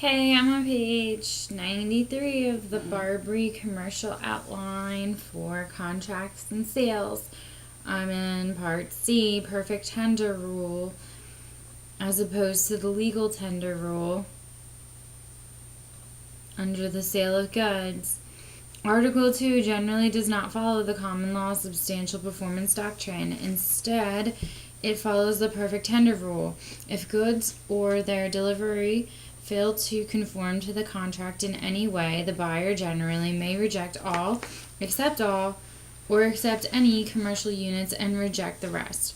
Hey, I'm on page 93 of the Barbri commercial outline for contracts and sales. I'm in part C, perfect tender rule, as opposed to the legal tender rule under the sale of goods. Article 2 generally does not follow the common law substantial performance doctrine. Instead, it follows the perfect tender rule. If goods or their delivery fail to conform to the contract in any way, the buyer generally may reject all, or accept any commercial units and reject the rest.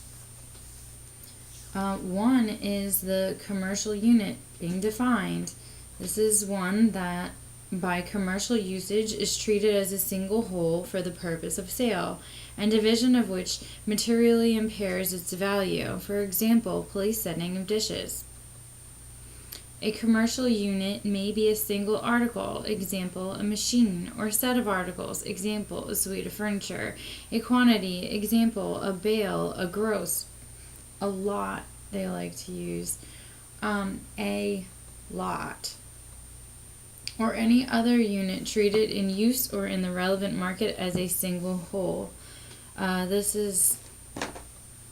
One is the commercial unit being defined. This is one that by commercial usage is treated as a single whole for the purpose of sale, and division of which materially impairs its value. For example, place setting of dishes. A commercial unit may be a single article, example, a machine, or set of articles, example, a suite of furniture. A quantity, example, a bale, a gross, a lot, they like to use, a lot, or any other unit treated in use or in the relevant market as a single whole. This is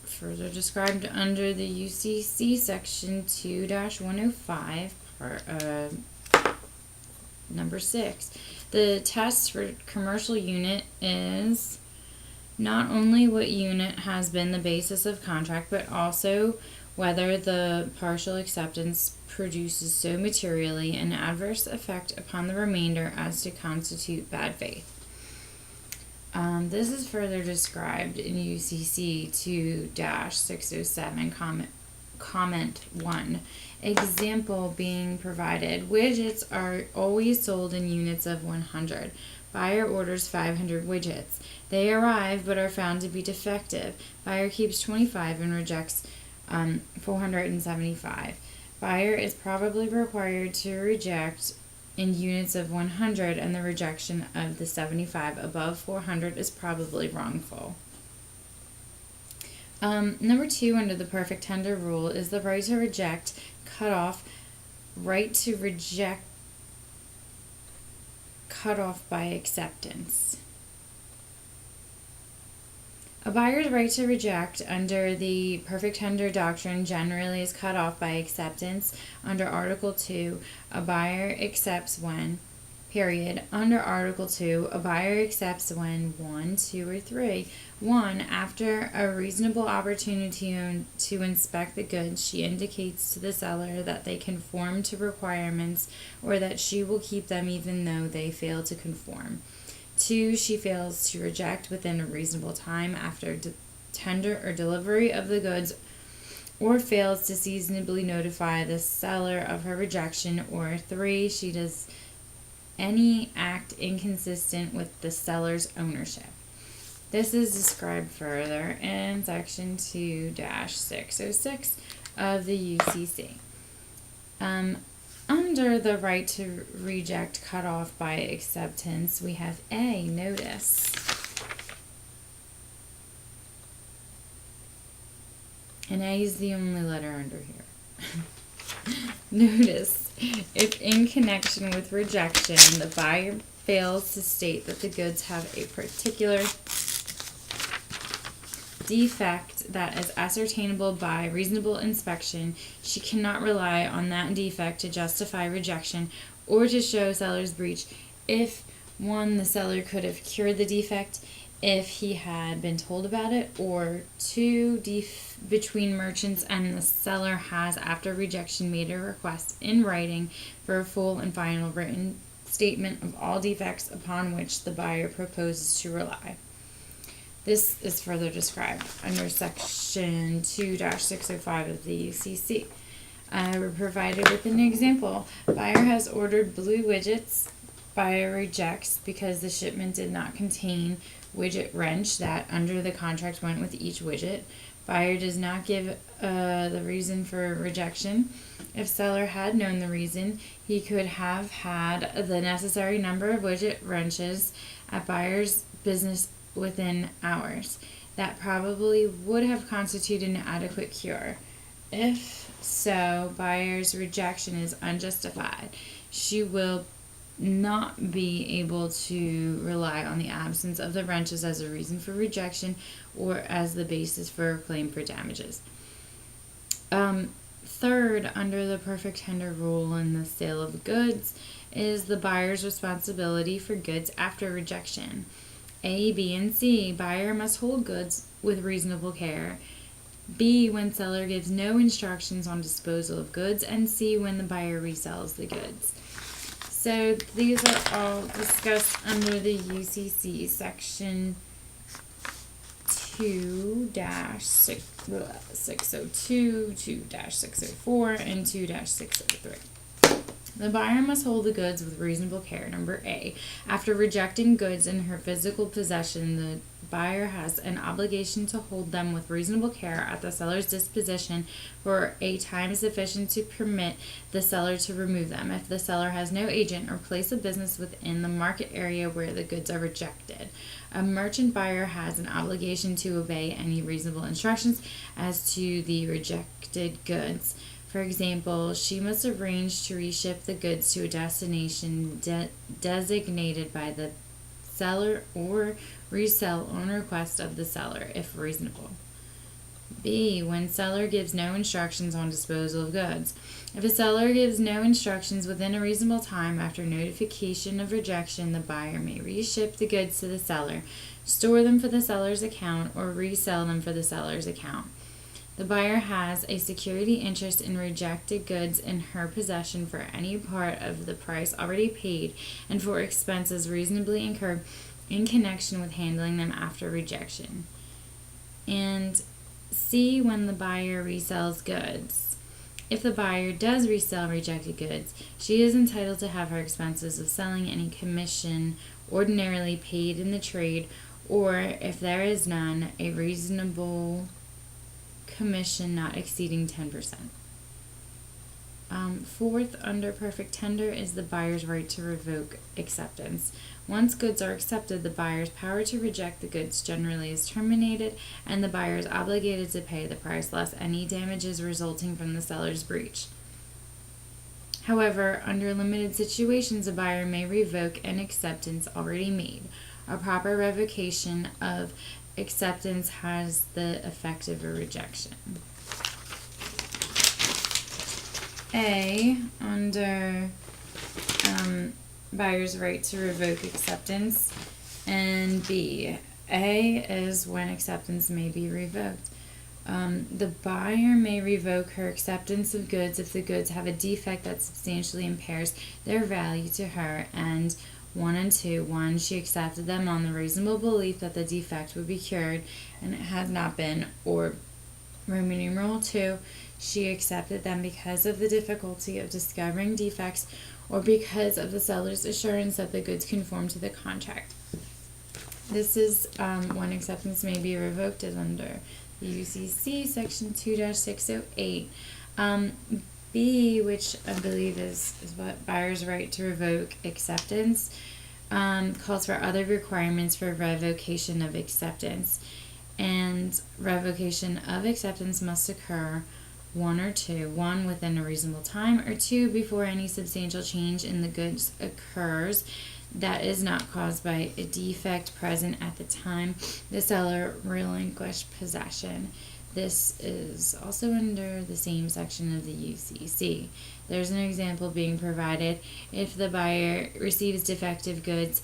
further described under the UCC section 2-105, number 6. The test for commercial unit is not only what unit has been the basis of contract, but also whether the partial acceptance produces so materially an adverse effect upon the remainder as to constitute bad faith. This is further described in UCC 2-607, comment 1. Example being provided. Widgets are always sold in units of 100. Buyer orders 500 widgets. They arrive but are found to be defective. Buyer keeps 25 and rejects 475. Buyer is probably required to reject in units of 100, and the rejection of the 75 above 400 is probably wrongful. Number 2 under the perfect tender rule is the right to reject, cut off by acceptance. A buyer's right to reject under the perfect tender doctrine generally is cut off by acceptance. Under Article 2, a buyer accepts when, period. Under Article 2, a buyer accepts when 1, 2, or 3. 1. After a reasonable opportunity to inspect the goods, she indicates to the seller that they conform to requirements or that she will keep them even though they fail to conform. 2. She fails to reject within a reasonable time after tender or delivery of the goods, or fails to seasonably notify the seller of her rejection. Or 3. She does any act inconsistent with the seller's ownership. This is described further in section 2-606 of the UCC. Under the right to reject cut off by acceptance, we have A, notice. And A is the only letter under here. Notice. If in connection with rejection, the buyer fails to state that the goods have a particular defect that is ascertainable by reasonable inspection, she cannot rely on that defect to justify rejection or to show seller's breach. If 1, the seller could have cured the defect if he had been told about it, or 2, between merchants and the seller has, after rejection, made a request in writing for a full and final written statement of all defects upon which the buyer proposes to rely. This is further described under section 2-605 of the UCC. We're provided with an example. Buyer has ordered blue widgets. Buyer rejects because the shipment did not contain widget wrench that under the contract went with each widget. Buyer does not give the reason for rejection. If seller had known the reason, he could have had the necessary number of widget wrenches at buyer's business within hours. That probably would have constituted an adequate cure. If so, buyer's rejection is unjustified. She will not be able to rely on the absence of the renters as a reason for rejection or as the basis for a claim for damages. Third, under the perfect tender rule in the sale of goods, is the buyer's responsibility for goods after rejection. A, B, and C. Buyer must hold goods with reasonable care. B, when seller gives no instructions on disposal of goods. And C, when the buyer resells the goods. So these are all discussed under the UCC section 2-602, 2-604, and 2-603. The buyer must hold the goods with reasonable care. Number A, after rejecting goods in her physical possession, the buyer has an obligation to hold them with reasonable care at the seller's disposition for a time sufficient to permit the seller to remove them if the seller has no agent or place of business within the market area where the goods are rejected. A merchant buyer has an obligation to obey any reasonable instructions as to the rejected goods. For example, she must arrange to reship the goods to a destination designated by the seller or resell on request of the seller, if reasonable. B, when seller gives no instructions on disposal of goods. If a seller gives no instructions within a reasonable time after notification of rejection, the buyer may reship the goods to the seller, store them for the seller's account, or resell them for the seller's account. The buyer has a security interest in rejected goods in her possession for any part of the price already paid and for expenses reasonably incurred in connection with handling them after rejection. And C, when the buyer resells goods. If the buyer does resell rejected goods, she is entitled to have her expenses of selling any commission ordinarily paid in the trade, or if there is none, a reasonable commission not exceeding 10%. Fourth, under perfect tender, is the buyer's right to revoke acceptance. Once goods are accepted, the buyer's power to reject the goods generally is terminated, and the buyer is obligated to pay the price less any damages resulting from the seller's breach. However, under limited situations, a buyer may revoke an acceptance already made. A proper revocation of acceptance has the effect of a rejection. A, under buyer's right to revoke acceptance, and B, A is when acceptance may be revoked. The buyer may revoke her acceptance of goods if the goods have a defect that substantially impairs their value to her, and 1 and 2. 1, she accepted them on the reasonable belief that the defect would be cured, and it has not been, or Roman numeral 2, she accepted them because of the difficulty of discovering defects or because of the seller's assurance that the goods conform to the contract. This is when acceptance may be revoked is under the UCC section 2-608. B, which I believe is what buyer's right to revoke acceptance, calls for other requirements for revocation of acceptance. And revocation of acceptance must occur 1 or 2, 1 within a reasonable time, or 2 before any substantial change in the goods occurs that is not caused by a defect present at the time the seller relinquished possession. This is also under the same section of the UCC. There's an example being provided. If the buyer receives defective goods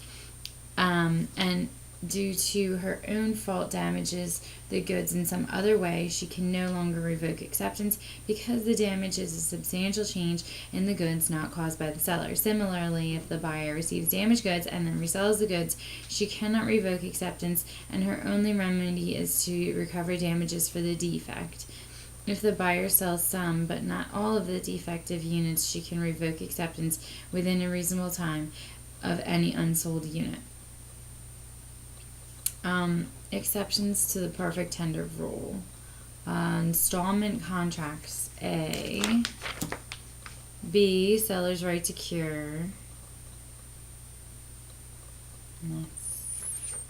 and due to her own fault damages the goods in some other way, she can no longer revoke acceptance because the damage is a substantial change in the goods not caused by the seller. Similarly, if the buyer receives damaged goods and then resells the goods, she cannot revoke acceptance, and her only remedy is to recover damages for the defect. If the buyer sells some but not all of the defective units, she can revoke acceptance within a reasonable time of any unsold unit. Exceptions to the perfect tender rule. Installment contracts. A. B. Seller's right to cure. And that's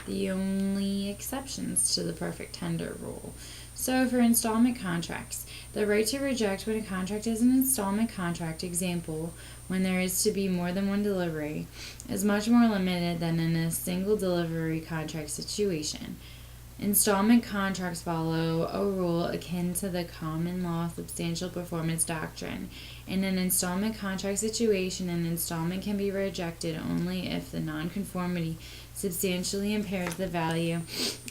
the only exceptions to the perfect tender rule. So for installment contracts, the right to reject when a contract is an installment contract, example, when there is to be more than one delivery, is much more limited than in a single delivery contract situation. Installment contracts follow a rule akin to the common law substantial performance doctrine. In an installment contract situation, an installment can be rejected only if the nonconformity substantially impairs the value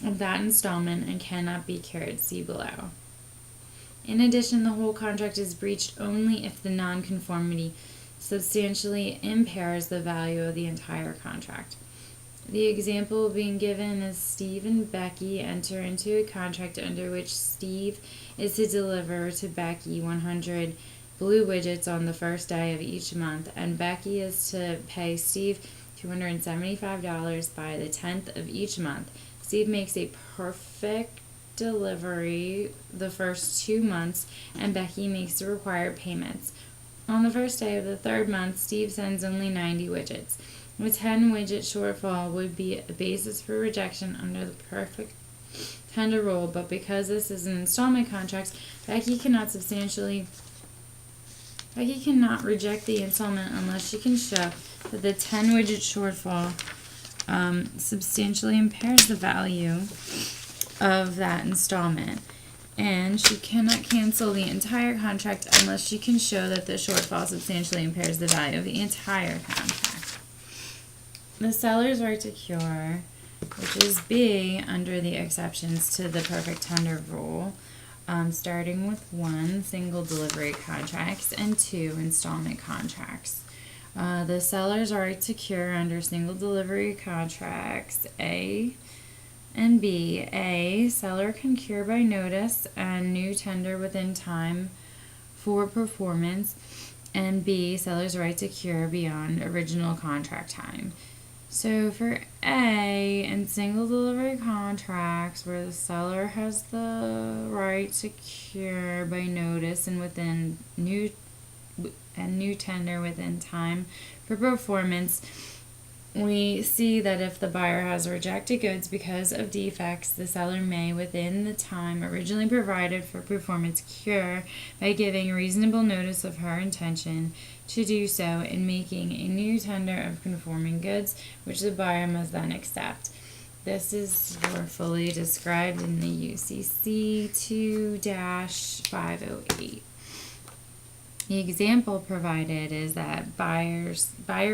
of that installment and cannot be cured. See below. In addition, the whole contract is breached only if the nonconformity substantially impairs the value of the entire contract. The example being given is Steve and Becky enter into a contract under which Steve is to deliver to Becky 100 blue widgets on the first day of each month, and Becky is to pay Steve $275 by the 10th of each month. Steve makes a perfect delivery the first 2 months, and Becky makes the required payments. On the first day of the third month, Steve sends only 90 widgets. A 10 widget shortfall would be a basis for rejection under the perfect tender rule, but because this is an installment contract, Becky cannot reject the installment unless she can show that the 10 widget shortfall substantially impairs the value of that installment. And she cannot cancel the entire contract unless she can show that the shortfall substantially impairs the value of the entire contract. The seller's right to cure, which is B under the exceptions to the perfect tender rule, starting with 1, single delivery contracts, and 2, installment contracts. The seller's right to cure under single delivery contracts, A and B. A, seller can cure by notice and new tender within time for performance, and B, seller's right to cure beyond original contract time. So for A, in single delivery contracts where the seller has the right to cure by notice and within new tender within time for performance, we see that if the buyer has rejected goods because of defects, the seller may, within the time originally provided for performance, cure by giving reasonable notice of her intention to do so and making a new tender of conforming goods, which the buyer must then accept. This is more fully described in the UCC 2-508. The example provided is that buyer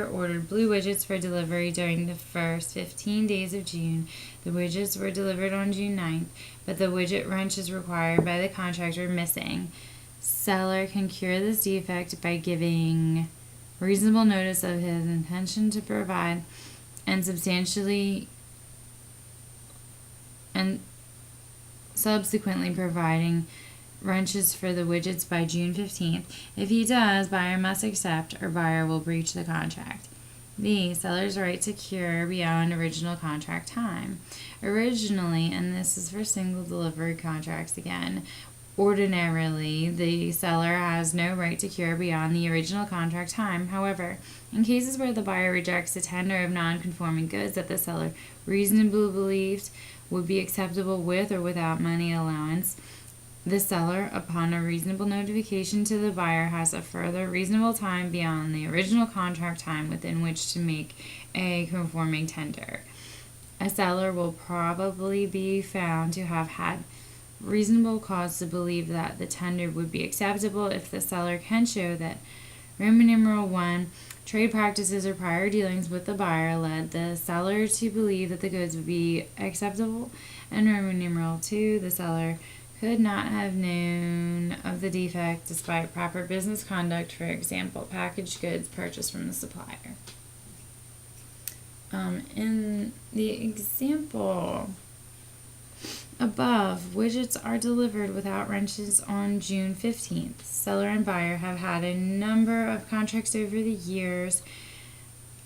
ordered blue widgets for delivery during the first 15 days of June. The widgets were delivered on June 9th, but the widget wrenches required by the contract were missing. Seller can cure this defect by giving reasonable notice of his intention to provide and subsequently providing wrenches for the widgets by June 15th. If he does, buyer must accept or buyer will breach the contract. B, seller's right to cure beyond original contract time. Originally, and this is for single delivery contracts again, ordinarily, the seller has no right to cure beyond the original contract time. However, in cases where the buyer rejects a tender of non-conforming goods that the seller reasonably believed would be acceptable with or without money allowance, the seller, upon a reasonable notification to the buyer, has a further reasonable time beyond the original contract time within which to make a conforming tender. A seller will probably be found to have had reasonable cause to believe that the tender would be acceptable if the seller can show that Roman numeral 1, trade practices or prior dealings with the buyer led the seller to believe that the goods would be acceptable, and Roman numeral 2, the seller could not have known of the defect despite proper business conduct, for example, packaged goods purchased from the supplier. In the example above, widgets are delivered without wrenches on June 15th. Seller and buyer have had a number of contracts over the years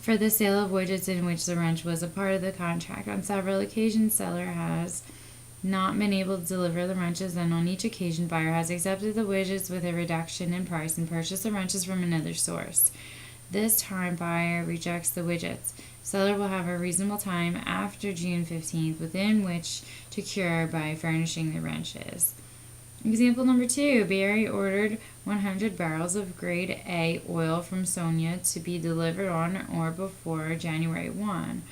for the sale of widgets in which the wrench was a part of the contract. On several occasions, seller has not been able to deliver the wrenches, and on each occasion, buyer has accepted the widgets with a reduction in price and purchased the wrenches from another source. this time buyer rejects the widgets. Seller will have a reasonable time after June 15th within which to cure by furnishing the wrenches. Example number 2. Barry ordered 100 barrels of grade A oil from Sonia to be delivered on or before January 1.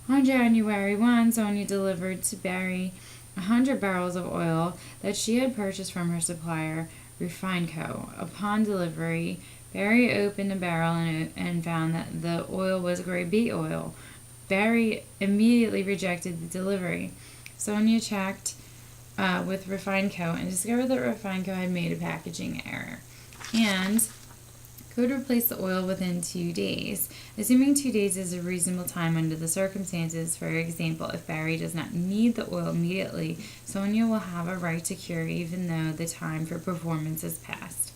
On January 1, Sonia delivered to Barry 100 barrels of oil that she had purchased from her supplier, Refineco. Upon delivery, Barry opened a barrel and found that the oil was grade B oil. Barry immediately rejected the delivery. Sonia checked with Refineco and discovered that Refineco had made a packaging error and could replace the oil within 2 days. Assuming 2 days is a reasonable time under the circumstances, for example, if Barry does not need the oil immediately, Sonia will have a right to cure even though the time for performance has passed.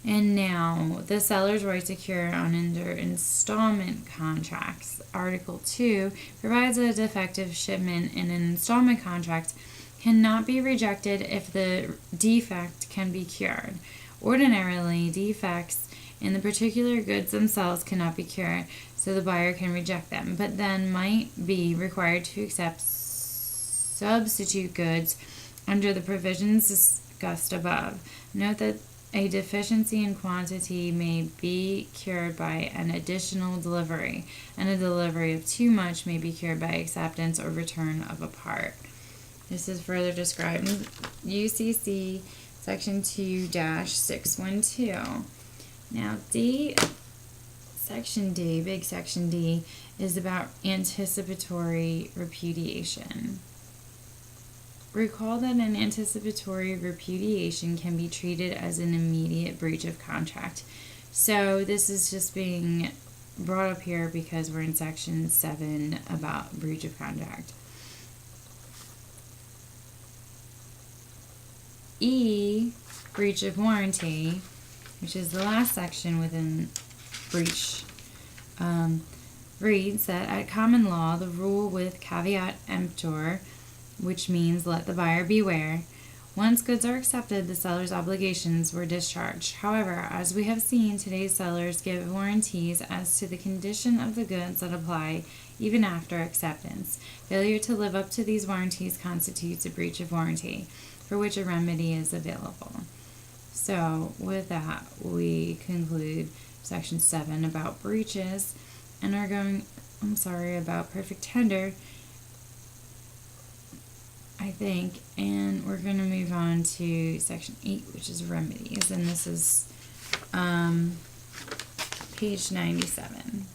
And now, the seller's right to cure under installment contracts. Article 2 provides that a defective shipment in an installment contract cannot be rejected if the defect can be cured. Ordinarily, defects in the particular goods themselves cannot be cured, so the buyer can reject them, but then might be required to accept substitute goods under the provisions discussed above. Note that a deficiency in quantity may be cured by an additional delivery, and a delivery of too much may be cured by acceptance or return of a part. This is further described in UCC Section 2-612. Now, Section D, big Section D, is about anticipatory repudiation. Recall that an anticipatory repudiation can be treated as an immediate breach of contract. So this is just being brought up here because we're in Section 7 about breach of contract. E, breach of warranty, which is the last section within breach, reads that at common law, the rule with caveat emptor, which means let the buyer beware, once goods are accepted, the seller's obligations were discharged. However, as we have seen, today's sellers give warranties as to the condition of the goods that apply even after acceptance. Failure to live up to these warranties constitutes a breach of warranty, for which a remedy is available. So, with that, we conclude Section 7 about breaches and are going, about perfect tender, I think, and we're going to move on to Section 8, which is remedies, and this is page 97.